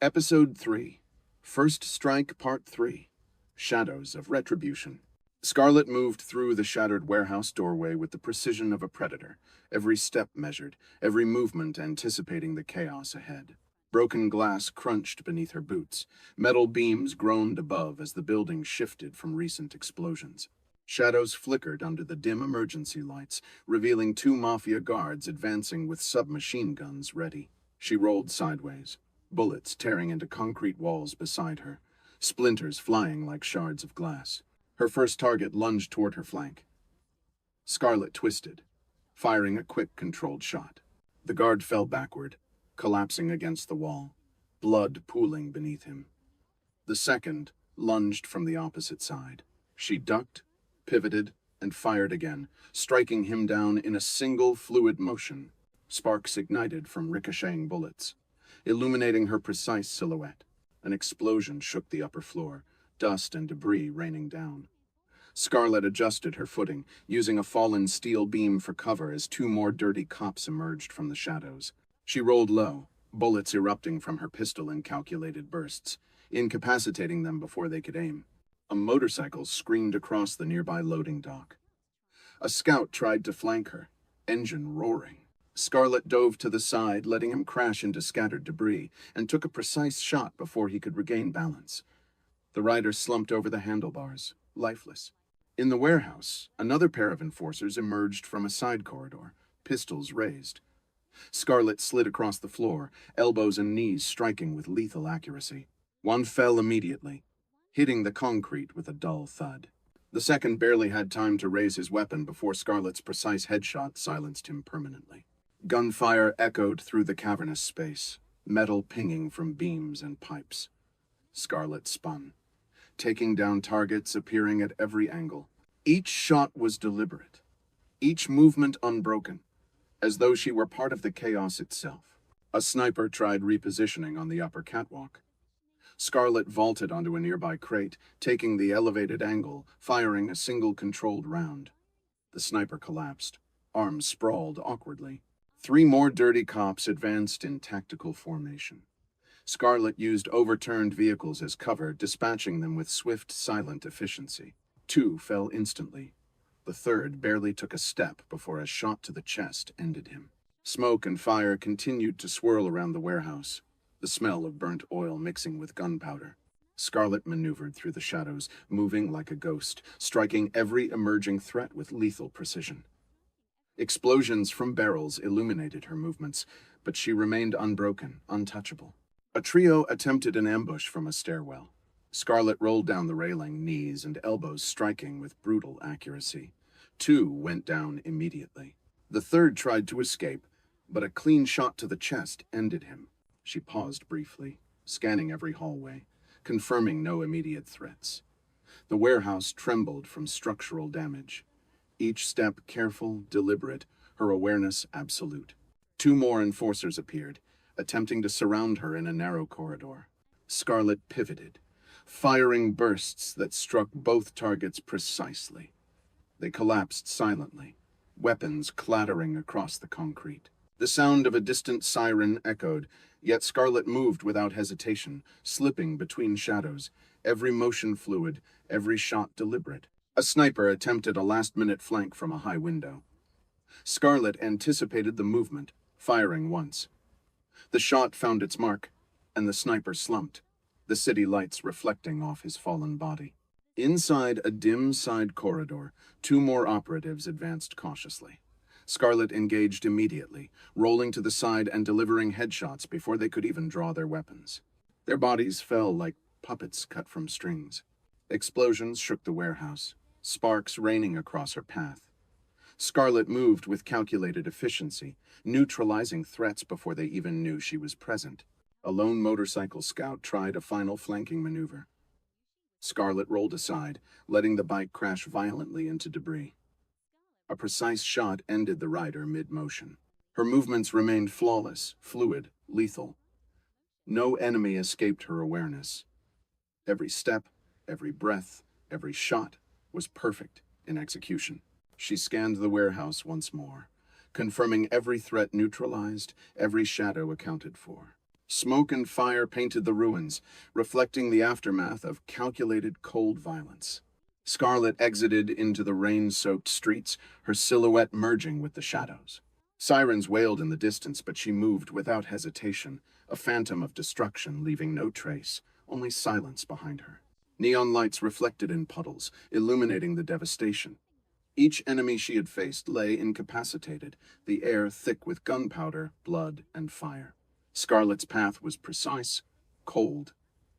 Episode 3, First Strike Part 3, Shadows of Retribution. Scarlett moved through the shattered warehouse doorway with the precision of a predator, every step measured, every movement anticipating the chaos ahead. Broken glass crunched beneath her boots. Metal beams groaned above as the building shifted from recent explosions. Shadows flickered under the dim emergency lights, revealing two Mafia guards advancing with submachine guns ready. She rolled sideways, bullets tearing into concrete walls beside her, splinters flying like shards of glass. Her first target lunged toward her flank. Scarlett twisted, firing a quick, controlled shot. The guard fell backward, collapsing against the wall, blood pooling beneath him. The second lunged from the opposite side. She ducked, pivoted, and fired again, striking him down in a single fluid motion. Sparks ignited from ricocheting bullets, illuminating her precise silhouette. An explosion shook the upper floor, dust and debris raining down. Scarlett adjusted her footing, using a fallen steel beam for cover as two more dirty cops emerged from the shadows. She rolled low, bullets erupting from her pistol in calculated bursts, incapacitating them before they could aim. A motorcycle screamed across the nearby loading dock. A scout tried to flank her, engine roaring. Scarlett dove to the side, letting him crash into scattered debris, and took a precise shot before he could regain balance. The rider slumped over the handlebars, lifeless. In the warehouse, another pair of enforcers emerged from a side corridor, pistols raised. Scarlett slid across the floor, elbows and knees striking with lethal accuracy. One fell immediately, hitting the concrete with a dull thud. The second barely had time to raise his weapon before Scarlett's precise headshot silenced him permanently. Gunfire echoed through the cavernous space, metal pinging from beams and pipes. Scarlett spun, taking down targets appearing at every angle. Each shot was deliberate, each movement unbroken, as though she were part of the chaos itself. A sniper tried repositioning on the upper catwalk. Scarlett vaulted onto a nearby crate, taking the elevated angle, firing a single controlled round. The sniper collapsed, arms sprawled awkwardly. Three more dirty cops advanced in tactical formation. Scarlett used overturned vehicles as cover, dispatching them with swift, silent efficiency. Two fell instantly. The third barely took a step before a shot to the chest ended him. Smoke and fire continued to swirl around the warehouse, the smell of burnt oil mixing with gunpowder. Scarlett maneuvered through the shadows, moving like a ghost, striking every emerging threat with lethal precision. Explosions from barrels illuminated her movements, but she remained unbroken, untouchable. A trio attempted an ambush from a stairwell. Scarlett rolled down the railing, knees and elbows striking with brutal accuracy. Two went down immediately. The third tried to escape, but a clean shot to the chest ended him. She paused briefly, scanning every hallway, confirming no immediate threats. The warehouse trembled from structural damage. Each step careful, deliberate, her awareness absolute. Two more enforcers appeared, attempting to surround her in a narrow corridor. Scarlett pivoted, firing bursts that struck both targets precisely. They collapsed silently, weapons clattering across the concrete. The sound of a distant siren echoed, yet Scarlett moved without hesitation, slipping between shadows, every motion fluid, every shot deliberate. A sniper attempted a last-minute flank from a high window. Scarlett anticipated the movement, firing once. The shot found its mark, and the sniper slumped, the city lights reflecting off his fallen body. Inside a dim side corridor, two more operatives advanced cautiously. Scarlett engaged immediately, rolling to the side and delivering headshots before they could even draw their weapons. Their bodies fell like puppets cut from strings. Explosions shook the warehouse, sparks raining across her path. Scarlett moved with calculated efficiency, neutralizing threats before they even knew she was present. A lone motorcycle scout tried a final flanking maneuver. Scarlett rolled aside, letting the bike crash violently into debris. A precise shot ended the rider mid-motion. Her movements remained flawless, fluid, lethal. No enemy escaped her awareness. Every step, every breath, every shot was perfect in execution. She scanned the warehouse once more, confirming every threat neutralized, every shadow accounted for. Smoke and fire painted the ruins, reflecting the aftermath of calculated cold violence. Scarlett exited into the rain-soaked streets, her silhouette merging with the shadows. Sirens wailed in the distance, but she moved without hesitation, a phantom of destruction leaving no trace, only silence behind her. Neon lights reflected in puddles, illuminating the devastation. Each enemy she had faced lay incapacitated, the air thick with gunpowder, blood, and fire. Scarlett's path was precise, cold,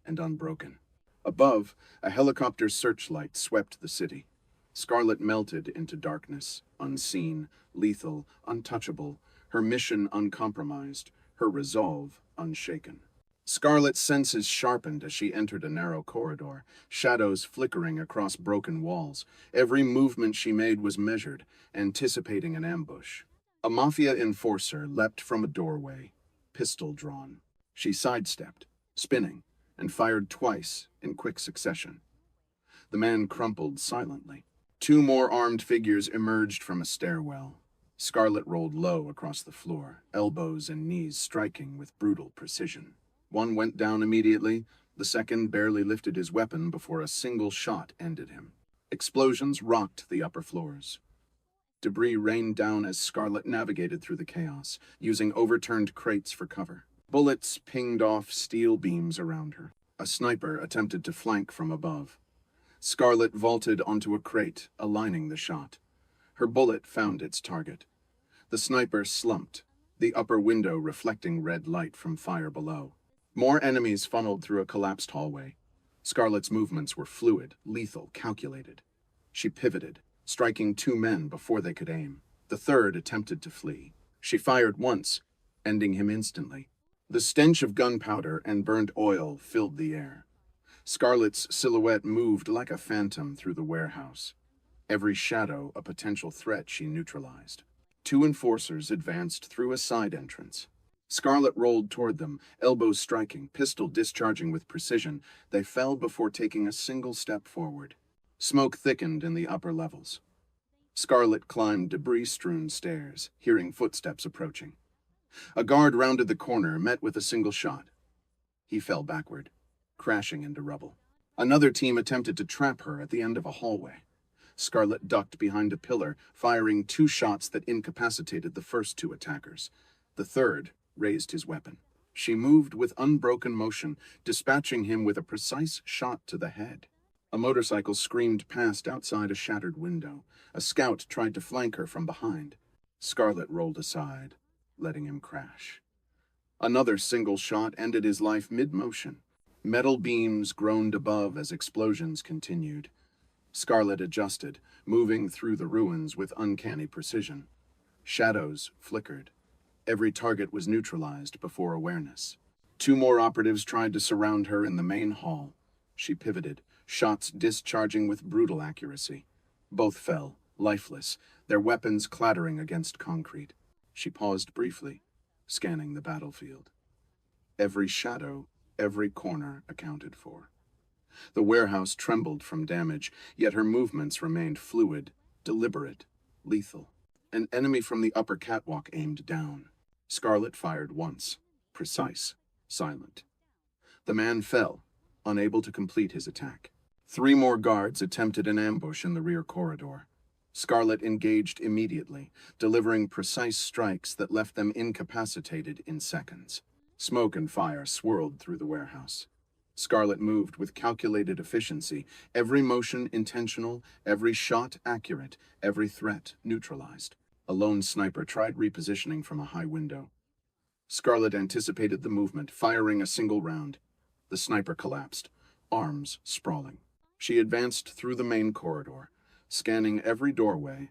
and unbroken. Above, a helicopter searchlight swept the city. Scarlett melted into darkness, unseen, lethal, untouchable, her mission uncompromised, her resolve unshaken. Scarlett's senses sharpened as she entered a narrow corridor, shadows flickering across broken walls. Every movement she made was measured, anticipating an ambush. A Mafia enforcer leapt from a doorway, pistol drawn. She sidestepped, spinning, and fired twice in quick succession. The man crumpled silently. Two more armed figures emerged from a stairwell. Scarlett rolled low across the floor, elbows and knees striking with brutal precision. One went down immediately, the second barely lifted his weapon before a single shot ended him. Explosions rocked the upper floors. Debris rained down as Scarlett navigated through the chaos, using overturned crates for cover. Bullets pinged off steel beams around her. A sniper attempted to flank from above. Scarlett vaulted onto a crate, aligning the shot. Her bullet found its target. The sniper slumped, the upper window reflecting red light from fire below. More enemies funneled through a collapsed hallway. Scarlett's movements were fluid, lethal, calculated. She pivoted, striking two men before they could aim. The third attempted to flee. She fired once, ending him instantly. The stench of gunpowder and burnt oil filled the air. Scarlett's silhouette moved like a phantom through the warehouse. Every shadow a potential threat she neutralized. Two enforcers advanced through a side entrance. Scarlett rolled toward them, elbows striking, pistol discharging with precision. They fell before taking a single step forward. Smoke thickened in the upper levels. Scarlett climbed debris-strewn stairs, hearing footsteps approaching. A guard rounded the corner, met with a single shot. He fell backward, crashing into rubble. Another team attempted to trap her at the end of a hallway. Scarlett ducked behind a pillar, firing two shots that incapacitated the first two attackers. The third raised his weapon. She moved with unbroken motion, dispatching him with a precise shot to the head. A motorcycle screamed past outside a shattered window. A scout tried to flank her from behind. Scarlett rolled aside, letting him crash. Another single shot ended his life mid-motion. Metal beams groaned above as explosions continued. Scarlett adjusted, moving through the ruins with uncanny precision. Shadows flickered. Every target was neutralized before awareness. Two more operatives tried to surround her in the main hall. She pivoted, shots discharging with brutal accuracy. Both fell, lifeless, their weapons clattering against concrete. She paused briefly, scanning the battlefield. Every shadow, every corner accounted for. The warehouse trembled from damage, yet her movements remained fluid, deliberate, lethal. An enemy from the upper catwalk aimed down. Scarlett fired once, precise, silent. The man fell, unable to complete his attack. Three more guards attempted an ambush in the rear corridor. Scarlett engaged immediately, delivering precise strikes that left them incapacitated in seconds. Smoke and fire swirled through the warehouse. Scarlett moved with calculated efficiency, every motion intentional, every shot accurate, every threat neutralized. A lone sniper tried repositioning from a high window. Scarlett anticipated the movement, firing a single round. The sniper collapsed, arms sprawling. She advanced through the main corridor, scanning every doorway,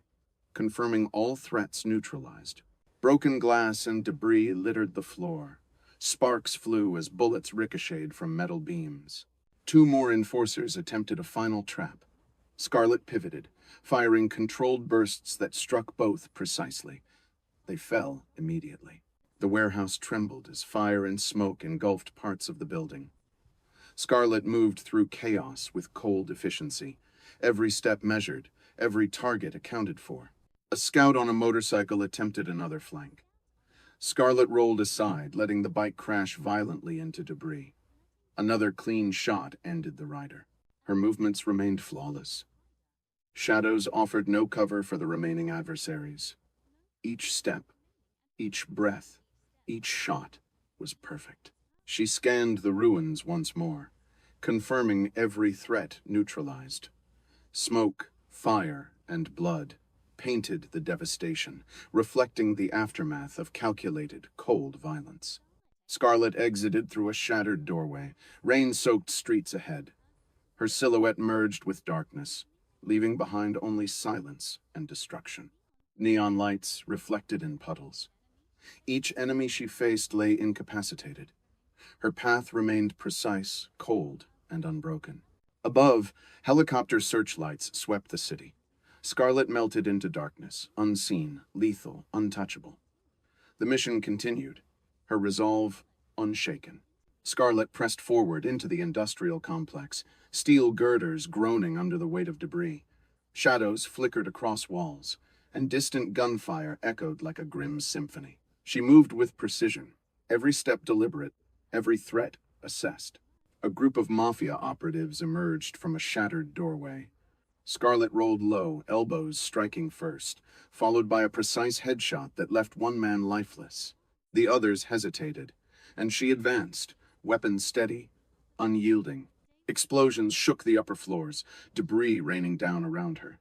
confirming all threats neutralized. Broken glass and debris littered the floor. Sparks flew as bullets ricocheted from metal beams. Two more enforcers attempted a final trap. Scarlett pivoted, firing controlled bursts that struck both precisely. They fell immediately. The warehouse trembled as fire and smoke engulfed parts of the building. Scarlett moved through chaos with cold efficiency, every step measured, every target accounted for. A scout on a motorcycle attempted another flank. Scarlett rolled aside, letting the bike crash violently into debris. Another clean shot ended the rider. Her movements remained flawless. Shadows offered no cover for the remaining adversaries. Each step, each breath, each shot was perfect. She scanned the ruins once more, confirming every threat neutralized. Smoke, fire, and blood painted the devastation, reflecting the aftermath of calculated, cold violence. Scarlett exited through a shattered doorway, rain-soaked streets ahead. Her silhouette merged with darkness, leaving behind only silence and destruction. Neon lights reflected in puddles. Each enemy she faced lay incapacitated. Her path remained precise, cold, and unbroken. Above, helicopter searchlights swept the city. Scarlett melted into darkness, unseen, lethal, untouchable. The mission continued, her resolve unshaken. Scarlett pressed forward into the industrial complex, steel girders groaning under the weight of debris. Shadows flickered across walls, and distant gunfire echoed like a grim symphony. She moved with precision, every step deliberate, every threat assessed. A group of Mafia operatives emerged from a shattered doorway. Scarlett rolled low, elbows striking first, followed by a precise headshot that left one man lifeless. The others hesitated, and she advanced, weapons steady, unyielding. Explosions shook the upper floors, debris raining down around her.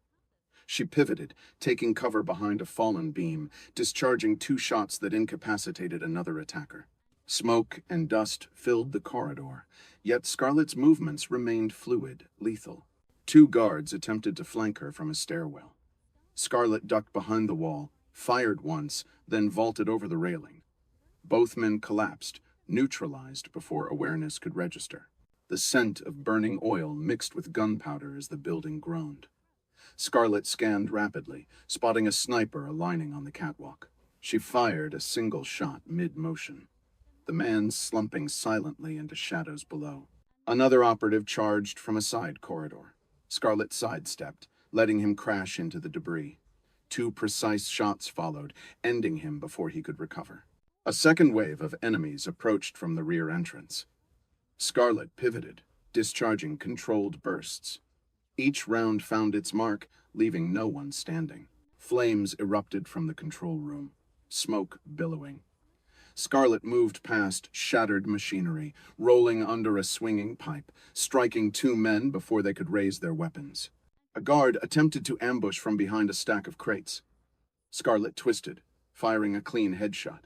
She pivoted, taking cover behind a fallen beam, discharging 2 shots that incapacitated another attacker. Smoke and dust filled the corridor, yet Scarlett's movements remained fluid, lethal. 2 guards attempted to flank her from a stairwell. Scarlett ducked behind the wall, fired once, then vaulted over the railing. Both men collapsed, neutralized before awareness could register. The scent of burning oil mixed with gunpowder as the building groaned. Scarlett scanned rapidly, spotting a sniper aligning on the catwalk. She fired a single shot mid-motion, the man slumping silently into shadows below. Another operative charged from a side corridor. Scarlett sidestepped, letting him crash into the debris. 2 precise shots followed, ending him before he could recover. A second wave of enemies approached from the rear entrance. Scarlett pivoted, discharging controlled bursts. Each round found its mark, leaving no one standing. Flames erupted from the control room, smoke billowing. Scarlett moved past shattered machinery, rolling under a swinging pipe, striking 2 men before they could raise their weapons. A guard attempted to ambush from behind a stack of crates. Scarlett twisted, firing a clean headshot.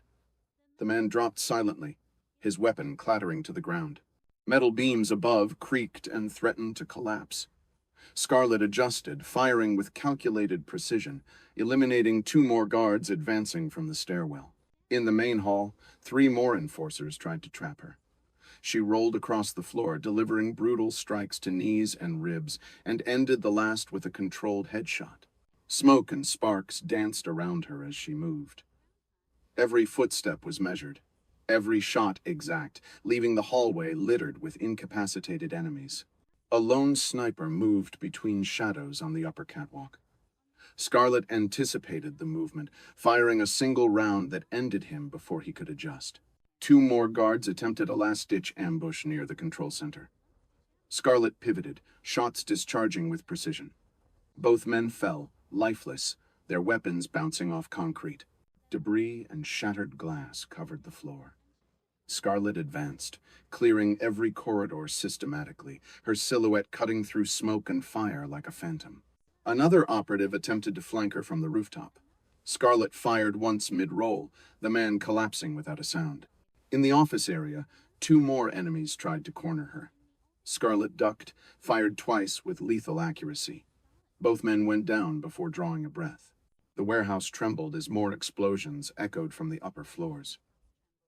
The man dropped silently, his weapon clattering to the ground. Metal beams above creaked and threatened to collapse. Scarlett adjusted, firing with calculated precision, eliminating 2 more guards advancing from the stairwell. In the main hall, 3 more enforcers tried to trap her. She rolled across the floor, delivering brutal strikes to knees and ribs, and ended the last with a controlled headshot. Smoke and sparks danced around her as she moved. Every footstep was measured, every shot exact, leaving the hallway littered with incapacitated enemies. A lone sniper moved between shadows on the upper catwalk. Scarlett anticipated the movement, firing a single round that ended him before he could adjust. 2 more guards attempted a last-ditch ambush near the control center. Scarlett pivoted, shots discharging with precision. Both men fell, lifeless, their weapons bouncing off concrete. Debris and shattered glass covered the floor. Scarlett advanced, clearing every corridor systematically, her silhouette cutting through smoke and fire like a phantom. Another operative attempted to flank her from the rooftop. Scarlett fired once mid-roll, the man collapsing without a sound. In the office area, 2 more enemies tried to corner her. Scarlett ducked, fired twice with lethal accuracy. Both men went down before drawing a breath. The warehouse trembled as more explosions echoed from the upper floors.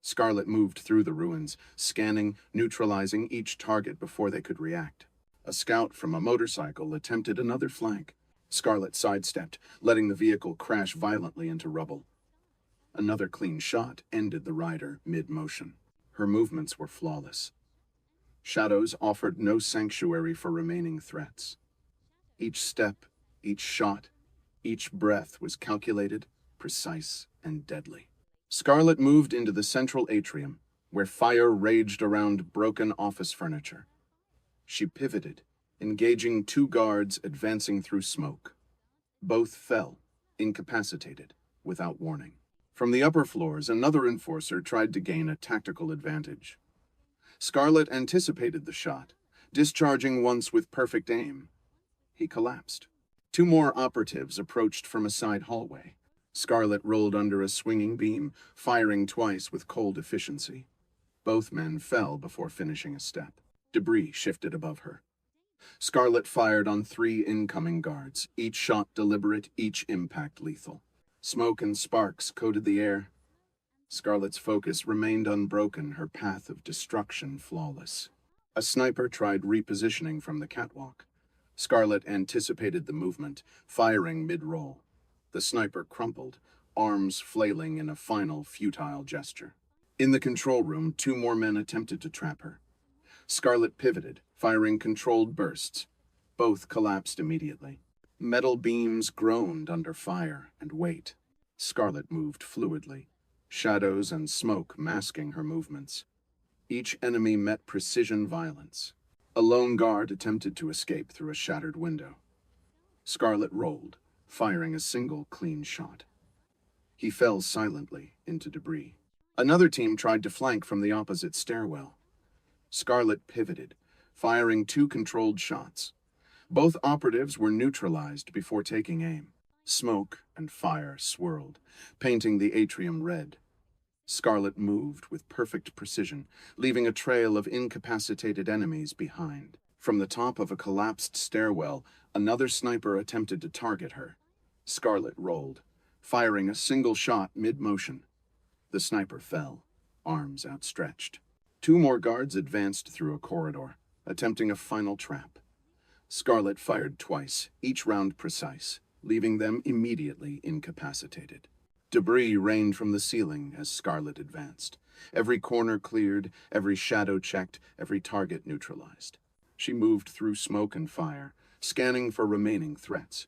Scarlett moved through the ruins, scanning, neutralizing each target before they could react. A scout from a motorcycle attempted another flank. Scarlett sidestepped, letting the vehicle crash violently into rubble. Another clean shot ended the rider mid-motion. Her movements were flawless. Shadows offered no sanctuary for remaining threats. Each step, each shot, each breath was calculated, precise, and deadly. Scarlett moved into the central atrium, where fire raged around broken office furniture. She pivoted, engaging two guards advancing through smoke. Both fell, incapacitated, without warning. From the upper floors, another enforcer tried to gain a tactical advantage. Scarlett anticipated the shot, discharging once with perfect aim. He collapsed. Two more operatives approached from a side hallway. Scarlett rolled under a swinging beam, firing twice with cold efficiency. Both men fell before finishing a step. Debris shifted above her. Scarlett fired on three incoming guards, each shot deliberate, each impact lethal. Smoke and sparks coated the air. Scarlett's focus remained unbroken, her path of destruction flawless. A sniper tried repositioning from the catwalk. Scarlett anticipated the movement, firing mid-roll. The sniper crumpled, arms flailing in a final, futile gesture. In the control room, two more men attempted to trap her. Scarlett pivoted, firing controlled bursts. Both collapsed immediately. Metal beams groaned under fire and weight. Scarlett moved fluidly, shadows and smoke masking her movements. Each enemy met precision violence. A lone guard attempted to escape through a shattered window. Scarlett rolled, firing a single clean shot. He fell silently into debris. Another team tried to flank from the opposite stairwell. Scarlett pivoted, firing two controlled shots. Both operatives were neutralized before taking aim. Smoke and fire swirled, painting the atrium red. Scarlett moved with perfect precision, leaving a trail of incapacitated enemies behind. From the top of a collapsed stairwell, another sniper attempted to target her. Scarlett rolled, firing a single shot mid-motion. The sniper fell, arms outstretched. Two more guards advanced through a corridor, attempting a final trap. Scarlett fired twice, each round precise, leaving them immediately incapacitated. Debris rained from the ceiling as Scarlett advanced. Every corner cleared, every shadow checked, every target neutralized. She moved through smoke and fire, scanning for remaining threats.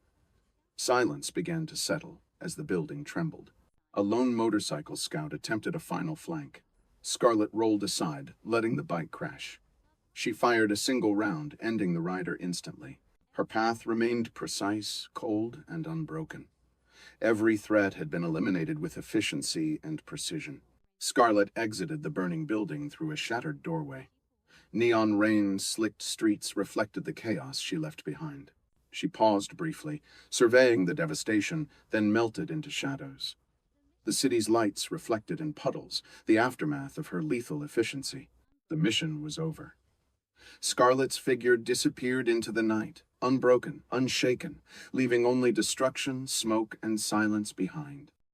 Silence began to settle as the building trembled. A lone motorcycle scout attempted a final flank. Scarlett rolled aside, letting the bike crash. She fired a single round, ending the rider instantly. Her path remained precise, cold, and unbroken. Every threat had been eliminated with efficiency and precision. Scarlett exited the burning building through a shattered doorway. Neon rain-slicked streets reflected the chaos she left behind. She paused briefly, surveying the devastation, then melted into shadows. The city's lights reflected in puddles, the aftermath of her lethal efficiency. The mission was over. Scarlett's figure disappeared into the night, unbroken, unshaken, leaving only destruction, smoke, and silence behind.